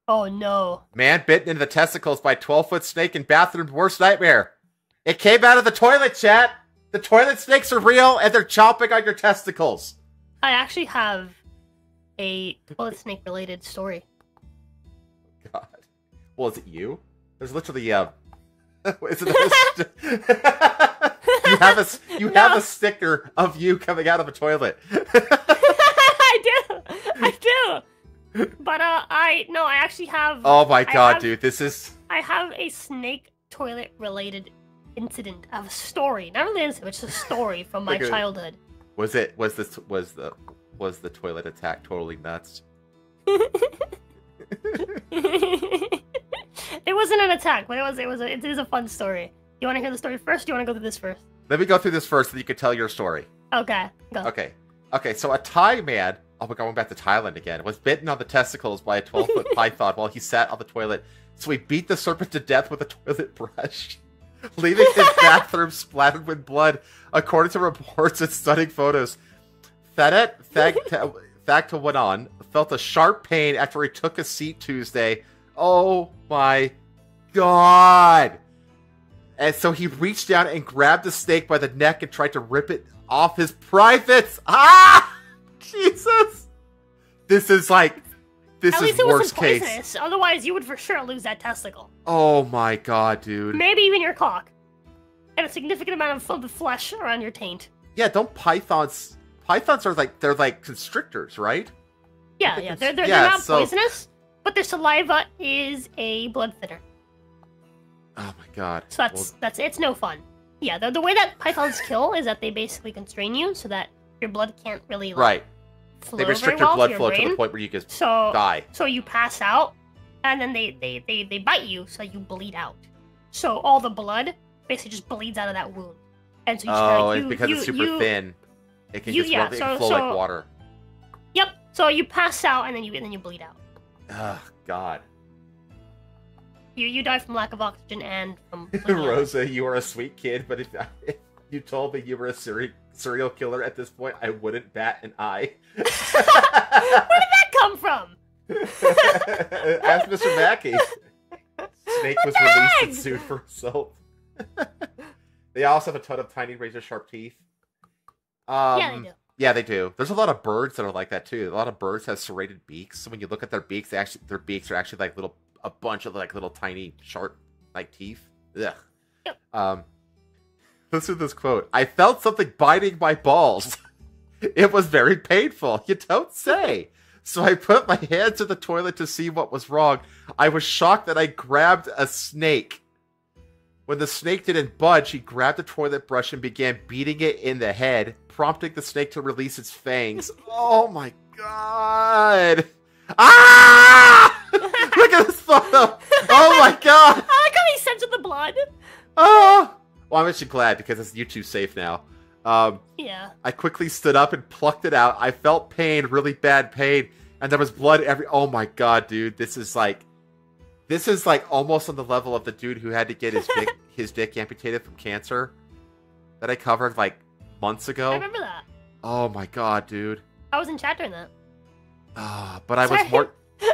Oh no. Man bitten in the testicles by 12-foot snake in bathroom's worst nightmare. It came out of the toilet, chat. The toilet snakes are real, and they're chomping on your testicles. I actually have a toilet snake related story. God. Well, is it you? There's literally is it you have a sticker of you coming out of a toilet. I do. But I actually have. Oh my god, dude, this is. I have a snake toilet related incident. I have a story, not really an incident, it's a story from my childhood. Was the toilet attack totally nuts? It wasn't an attack, but it is a fun story. You want to hear the story first? Or do you want to go through this first? Let me go through this first, so you can tell your story. Okay, go. Okay. So a Thai man, oh, we're going back to Thailand again, was bitten on the testicles by a 12-foot python while he sat on the toilet. So he beat the serpent to death with a toilet brush, leaving his bathroom splattered with blood, according to reports and stunning photos. Thanet Thaktawanan felt a sharp pain after he took a seat Tuesday. Oh my god! And so he reached down and grabbed the snake by the neck and tried to rip it off his privates. Ah! Jesus! This is like... This At is least it worst wasn't poisonous. case. Otherwise, you would for sure lose that testicle. Oh my god, dude. Maybe even your cock. And a significant amount of the flesh around your taint. Yeah, don't pythons... Pythons are like... They're like constrictors, right? Yeah. They're not poisonous, but their saliva is a blood thinner. Oh my god. So that's it's no fun. Yeah, the way that pythons kill is that they basically constrain you so that your blood can't really flow They restrict very well your blood to flow brain. to the point where you just die. So you pass out, and then they bite you, so you bleed out. So all the blood basically just bleeds out of that wound. And so it's because it's super thin. It can just flow like water. Yep. So you pass out, and then you bleed out. Oh god. You die from lack of oxygen and from... Rosa, you are a sweet kid, but if you told me you were a serial killer at this point, I wouldn't bat an eye. Where did that come from? Ask Mr. Mackey. Snake was released and sued for assault. They also have a ton of tiny razor-sharp teeth. Yeah, they do. Yeah, they do. There's a lot of birds that are like that, too. A lot of birds have serrated beaks, so when you look at their beaks, their beaks are actually like a bunch of like little tiny sharp like teeth. Ugh. Yep. Listen to this quote. I felt something biting my balls. It was very painful. You don't say. So I put my hands in the toilet to see what was wrong. I was shocked that I grabbed a snake. When the snake didn't budge, he grabbed the toilet brush and began beating it in the head, prompting the snake to release its fangs. Oh my god. Ah! Look at this photo! Oh my god! I like how he censored the blood. Oh! Well, I'm actually glad because it's YouTube safe now. Yeah. I quickly stood up and plucked it out. I felt pain, really bad pain, and there was blood oh my god, dude. This is like almost on the level of the dude who had to get his dick amputated from cancer that I covered like months ago. I remember that. Oh my god, dude. I was in chat during that. But I was more...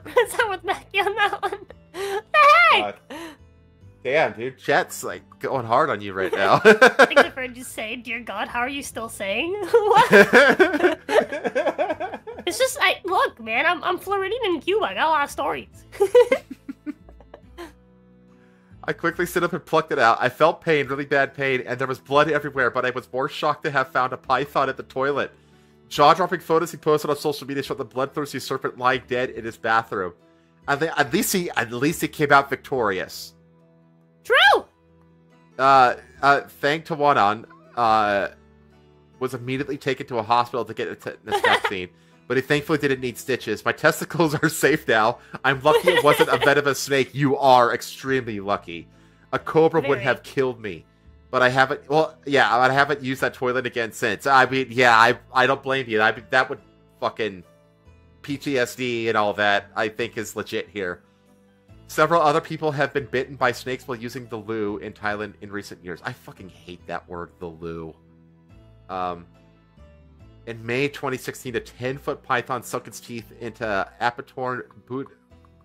What's up with Mackie on that one? Hey! Damn, dude. Chat's like going hard on you right now. I think I've heard you say, dear God, how are you still saying? What? It's just, look, man, I'm Floridian in Cuba. I got a lot of stories. I quickly stood up and plucked it out. I felt pain, really bad pain, and there was blood everywhere, but I was more shocked to have found a python at the toilet. Jaw-dropping photos he posted on social media showed the bloodthirsty serpent lying dead in his bathroom. At least he came out victorious. True! Thang Tawanan was immediately taken to a hospital to get a tetanus vaccine, but he thankfully didn't need stitches. My testicles are safe now. I'm lucky it wasn't a venomous snake. You are extremely lucky. A cobra would have killed me. But I haven't, I haven't used that toilet again since. I mean, yeah, I don't blame you. That would fucking PTSD and all that, I think, is legit here. Several other people have been bitten by snakes while using the loo in Thailand in recent years. I fucking hate that word, the loo. In May 2016, a 10-foot python sunk its teeth into Apatorn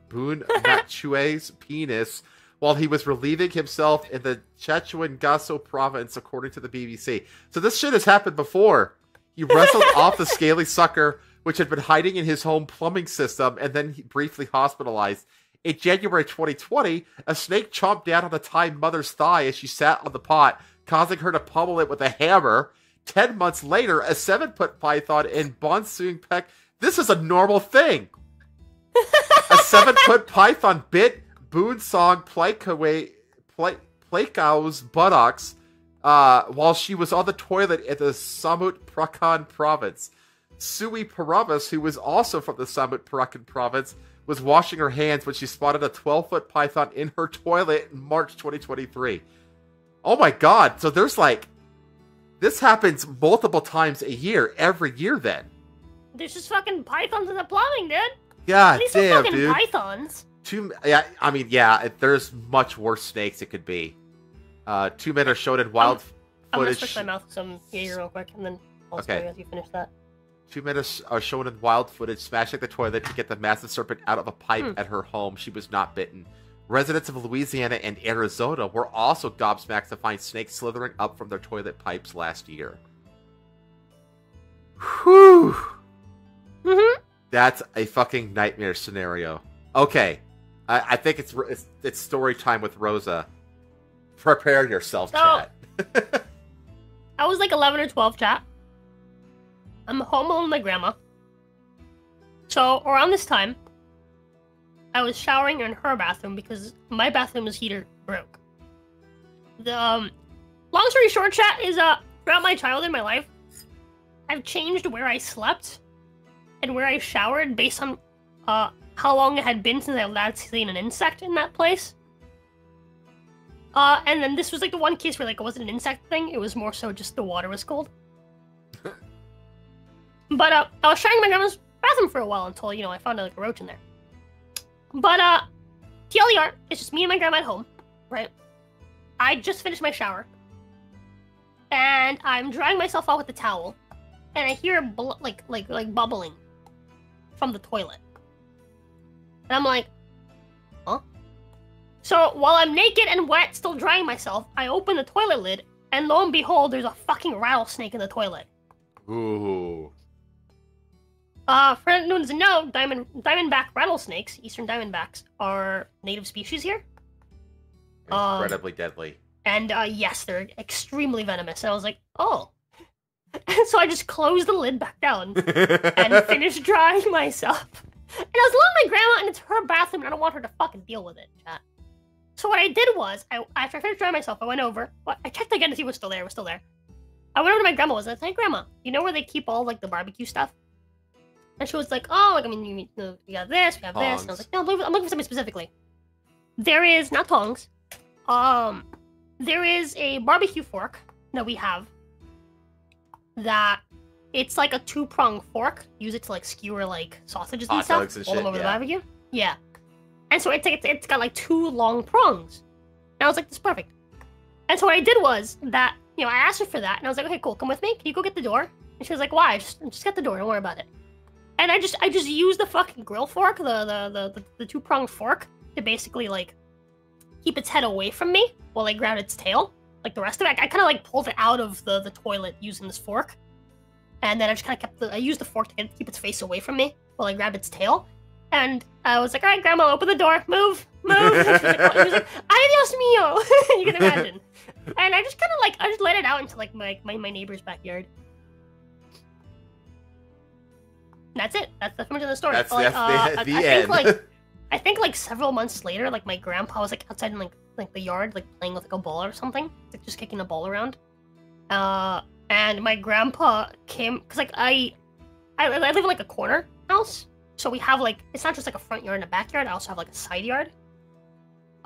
Boone Matchue's penis while he was relieving himself in the Chachuangasso province, according to the BBC. So this shit has happened before. He wrestled off the scaly sucker, which had been hiding in his home plumbing system, and then he briefly hospitalized. In January 2020, a snake chomped down on the Thai mother's thigh as she sat on the pot, causing her to pummel it with a hammer. 10 months later, a 7-foot python in Bonsung Pek. This is a normal thing. A 7-foot python bit Boonsong Plaikau's buttocks while she was on the toilet in the Samut Prakan province. Sui Paravis, who was also from the Samut Prakan province, was washing her hands when she spotted a 12-foot python in her toilet in March 2023. Oh my god, so there's like... This happens multiple times a year, every year then. There's just fucking pythons in the plumbing, dude. God These damn, are fucking dude. pythons. There's much worse snakes it could be. 2 men are shown in wild I'm gonna footage. switch my mouth with some Jaeger real quick, and then I'll Okay. tell you as you finish that. 2 men are shown in wild footage smashing the toilet to get the massive serpent out of a pipe at her home. She was not bitten. Residents of Louisiana and Arizona were also gobsmacked to find snakes slithering up from their toilet pipes last year. Whew. Mm-hmm. That's a fucking nightmare scenario. Okay. I think it's story time with Rosa. Prepare yourself, chat. I was like 11 or 12, chat. I'm home alone with my grandma. So, around this time, I was showering in her bathroom because my bathroom's heater broke. The long story short, chat, is throughout my childhood, my life, I've changed where I slept and where I showered based on how long it had been since I last seen an insect in that place. And then this was like the one case where like it wasn't an insect thing; it was more so just the water was cold. But I was showering in my grandma's bathroom for a while until I found like a roach in there. But TLDR, it's just me and my grandma at home, right? I just finished my shower, and I'm drying myself off with the towel, and I hear like bubbling from the toilet, and I'm like, huh? So while I'm naked and wet, still drying myself, I open the toilet lid, and lo and behold, there's a fucking rattlesnake in the toilet. Ooh. For anyone to know, diamondback rattlesnakes, eastern diamondbacks, are native species here. Incredibly deadly. And yes, they're extremely venomous. And I was like, oh. So I just closed the lid back down and finished drying myself. And I was alone with my grandma, and it's her bathroom, and I don't want her to fucking deal with it, chat. So what I did was, after I finished drying myself, I went over. Well, I checked again to see if it was still there. It was still there. I went over to my grandma. I was like, hey, Grandma, you know where they keep all like the barbecue stuff? And she was like, oh, like, I mean, we got this, we have this. And I was like, no, I'm looking for something specifically. There is, not tongs, there is a barbecue fork that we have that it's like a 2-prong fork. Use it to like skewer like sausages and Hot stuff. dogs and Hold them shit, over the yeah. barbecue. Yeah. And so it's got like 2 long prongs. And I was like, this is perfect. And so what I did was that, I asked her for that, and I was like, okay, cool, come with me. Can you go get the door? And she was like, why? Just get the door, don't worry about it. And I just used the fucking grill fork, the 2-pronged fork, to basically like keep its head away from me while I grabbed its tail. Like the rest of it, I kind of like pulled it out of the toilet using this fork, and then I just kind of I used the fork to keep its face away from me while I grabbed its tail. And I was like, all right, Grandma, open the door, move. She was like, adios mio, you can imagine. And I just kind of I just let it out into like my neighbor's backyard. That's it. That's pretty much the story. That's the end. I think like several months later, like my grandpa was like outside in like the yard, like playing with like a ball or something, like just kicking a ball around. And my grandpa came because like I live in like a corner house, so we have like it's not just like a front yard and a backyard. I also have like a side yard.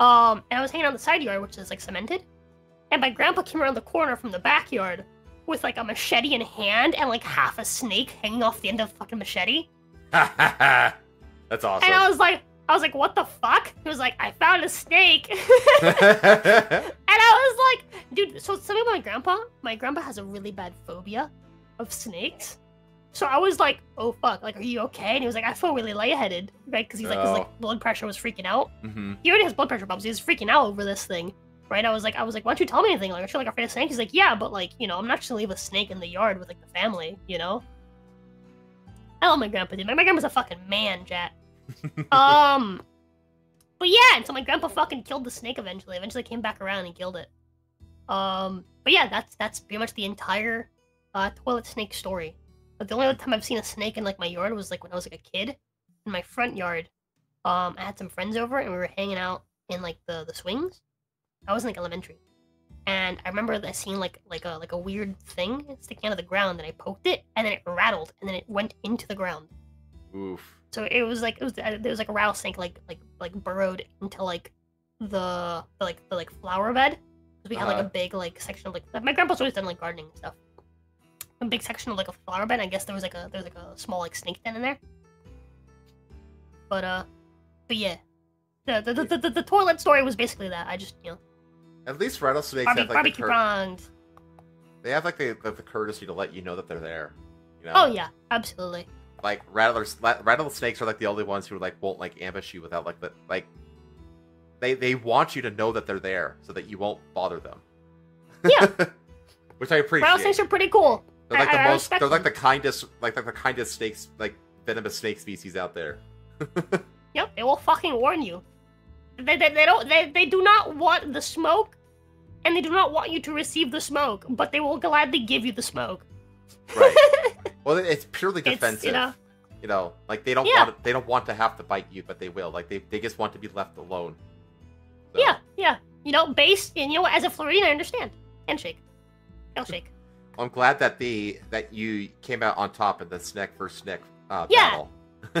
And I was hanging on the side yard, which is like cemented, and my grandpa came around the corner from the backyard with like a machete in hand and like half a snake hanging off the end of the fucking machete. That's awesome. And I was like, what the fuck? He was like, I found a snake. And I was like, dude, so something about my grandpa has a really bad phobia of snakes. So I was like, oh fuck, like, are you okay? And he was like, I feel really lightheaded, right? Because he's like, his like blood pressure was freaking out. Mm-hmm. He already has blood pressure problems. He was freaking out over this thing, right? I was like, why don't you tell me anything? Like, I feel like I'm afraid of snakes. He's like, yeah, but like, you know, I'm not just gonna leave a snake in the yard with like the family, you know? I love my grandpa, dude. My grandpa's a fucking man, Jet. But yeah, and so my grandpa fucking killed the snake eventually. Eventually came back around and killed it. But yeah, that's pretty much the entire toilet snake story. But the only other time I've seen a snake in like my yard was like when I was like a kid in my front yard. I had some friends over and we were hanging out in like the swings. I was in like elementary, and I remember that seeing like a weird thing sticking out of the ground, and I poked it, and then it rattled, and then it went into the ground. Oof. So it was like there was like a rattlesnake like burrowed into like the flower bed. We had like a big like section of like my grandpa's always done like gardening and stuff. A big section of like a flower bed. I guess there was like a small like snake den in there. But yeah, the toilet story was basically that. I just, you know. At least rattlesnakes have like barbecue prongs. They have like the courtesy to let you know that they're there. You know? Oh yeah, absolutely. Like rattlesnakes are like the only ones who like won't like ambush you without like the like. They want you to know that they're there so that you won't bother them. Yeah. Which I appreciate. Rattlesnakes are pretty cool. They're like I the most. They're like the kindest snakes, like venomous snake species out there. Yep, they will fucking warn you. They do not want the smoke, and they do not want you to receive the smoke, but they will gladly give you the smoke. Right. Well, it's purely defensive. It's, you know, like they don't want to have to bite you, but they will. Like they just want to be left alone. So. Yeah. You know, based, and you know what? As a Floridian, I understand. Handshake. Handshake. Well, I'm glad that you came out on top in the Sneck versus Sneck yeah. battle. Yeah.